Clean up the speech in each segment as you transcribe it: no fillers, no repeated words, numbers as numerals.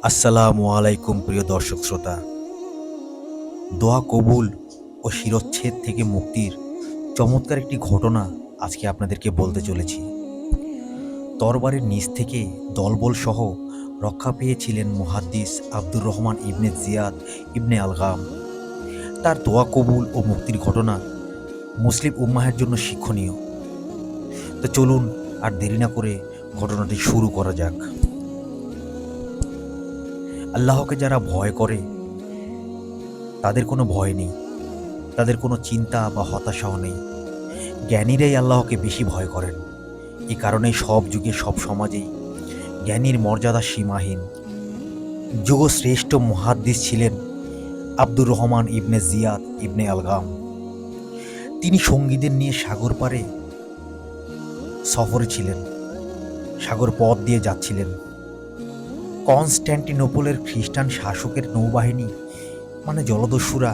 আসসালামু আলাইকুম প্রিয় দর্শক শ্রোতা। দোয়া কবুল ও শিরচ্ছেদ থেকে মুক্তির চমৎকার একটি ঘটনা আজকে আপনাদেরকে বলতে চলেছি। তরবারের নিচ থেকে দলবল সহ রক্ষা পেয়েছিলেন মুহাদ্দিস আব্দুর রহমান ইবনে জিয়াদ ইবনে আলগাম। তার দোয়া কবুল ও মুক্তির ঘটনা মুসলিম উম্মাহের জন্য শিক্ষণীয়। তো চলুন আর দেরি না করে ঘটনাটি শুরু করা যাক। আল্লাহকে যারা ভয় করে তাদের কোনো ভয় নেই, তাদের কোনো চিন্তা বা হতাশাও নেই। জ্ঞানীরাই আল্লাহকে বেশি ভয় করেন। এই কারণেই সব যুগে সব সমাজেই জ্ঞানীর মর্যাদা সীমাহীন। যুগশ্রেষ্ঠ মুহাদ্দিস ছিলেন আব্দুর রহমান ইবনে জিয়াদ ইবনে আলগাম। তিনি সঙ্গীদের নিয়ে সাগর পাড়ে সফরে ছিলেন, সাগর পথ দিয়ে যাচ্ছিলেন। কনস্ট্যান্টিনোপলের খ্রিস্টান শাসকের নৌবাহিনী মানে জলদস্যুরা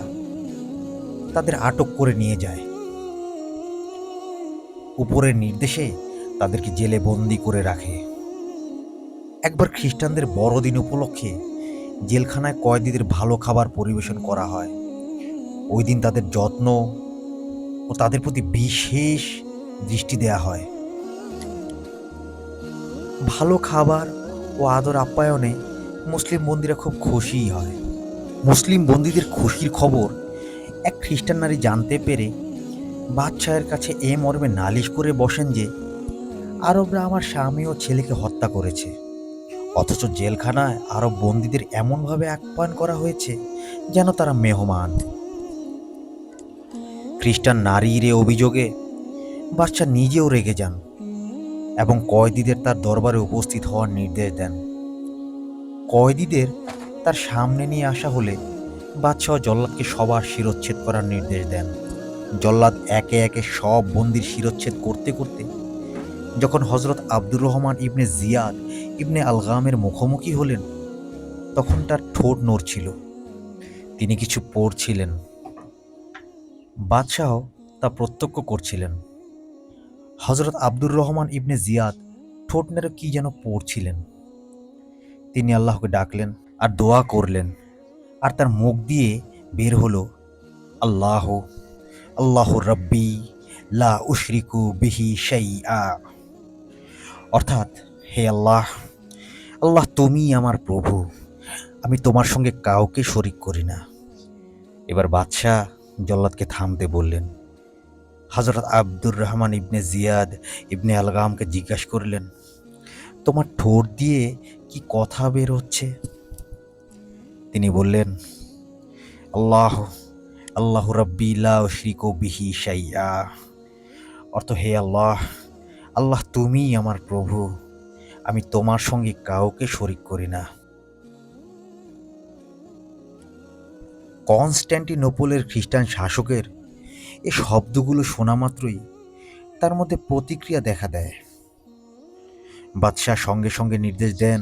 তাদের আটক করে নিয়ে যায়। উপরের নির্দেশে তাদেরকে জেলে বন্দি করে রাখে। একবার খ্রিস্টানদের বড়দিন উপলক্ষে জেলখানায় কয়েদিদের ভালো খাবার পরিবেশন করা হয়। ওই দিন তাদের যত্ন ও তাদের প্রতি বিশেষ দৃষ্টি দেয়া হয়। ভালো খাবার ও আদর আপ্যায়নে মুসলিম বন্দীরা খুব খুশিই হয়। মুসলিম বন্দীদের খুশির খবর এক খ্রিস্টান নারী জানতে পেরে বাদশাহের কাছে এ মর্মে নালিশ করে বসেন যে আরবরা আমার স্বামী ও ছেলেকে হত্যা করেছে, অথচ জেলখানায় আরব বন্দীদের এমনভাবে আপ্যায়ন করা হয়েছে যেন তারা মেহমান। খ্রিস্টান নারীর এ অভিযোগে বাদশাহ নিজেও রেগে যান এবং কয়েদিদের তার দরবারে উপস্থিত হওয়ার নির্দেশ দেন। কয়েদিদের তার সামনে নিয়ে আসা হলে বাদশাহ জল্লাদকে সবার শিরচ্ছেদ করার নির্দেশ দেন। জল্লাদ একে একে সব বন্দির শিরচ্ছেদ করতে করতে যখন হজরত আব্দুর রহমান ইবনে জিয়াদ ইবনে আলগামের মুখোমুখি হলেন, তখন তার ঠোঁট নড়ছিল, তিনি কিছু পড়ছিলেন। বাদশাহ তা প্রত্যক্ষ করছিলেন। হজরত আব্দুর রহমান ইবনে জিয়াদ ঠোঁট নেড়ে কি যেন পড়ছিলেন। তিনি আল্লাহকে ডাকলেন আর দোয়া করলেন, আর তার মুখ দিয়ে বের হলো আল্লাহ আল্লাহ রব্বি লা উশরিকু বিহি শাইআ, অর্থাৎ হে আল্লাহ, আল্লাহ তুমি আমার প্রভু, আমি তোমার সঙ্গে কাউকে শরিক করি না। এবার বাদশাহ জল্লাদকে থামতে বললেন। হজরত আব্দুর রহমান ইবনে জিয়াদ ইবনে আলগামকে জিজ্ঞাসা করলেন, তোমার ঠোঁট দিয়ে কি কথা বের হচ্ছে? তিনি বললেন, আল্লাহ আল্লাহ রব্বি লা উশরিকু বিহি শাইআ, অর্থ হে আল্লাহ, আল্লাহ তুমিই আমার প্রভু, আমি তোমার সঙ্গে কাউকে শরিক করি না। কনস্ট্যান্টিনোপলের খ্রিস্টান শাসকের এই শব্দগুলো শোনা মাত্রই তার মধ্যে প্রতিক্রিয়া দেখা দেয়। বাদশাহ সঙ্গে সঙ্গে নির্দেশ দেন,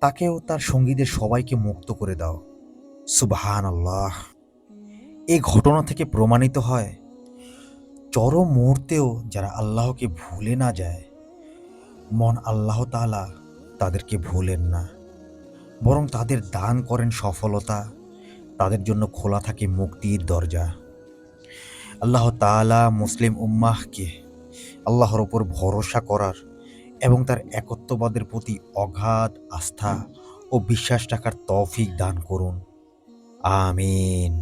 তাকেও তার সঙ্গীদের সবাইকে মুক্ত করে দাও। সুবহানাল্লাহ। এই ঘটনা থেকে প্রমাণিত হয়, চরম মুহূর্তেও যারা আল্লাহকে ভুলে না যায়, মন আল্লাহ তাআলা তাদেরকে ভুলেন না, বরং তাদের দান করেন সফলতা, তাদের জন্য খোলা থাকে মুক্তির দরজা। আল্লাহ তাআলা মুসলিম উম্মাহকে আল্লাহর ওপর ভরসা করার এবং তার একত্ববাদের প্রতি অগাধ আস্থা ও বিশ্বাস রাখার তৌফিক দান করুন। আমিন।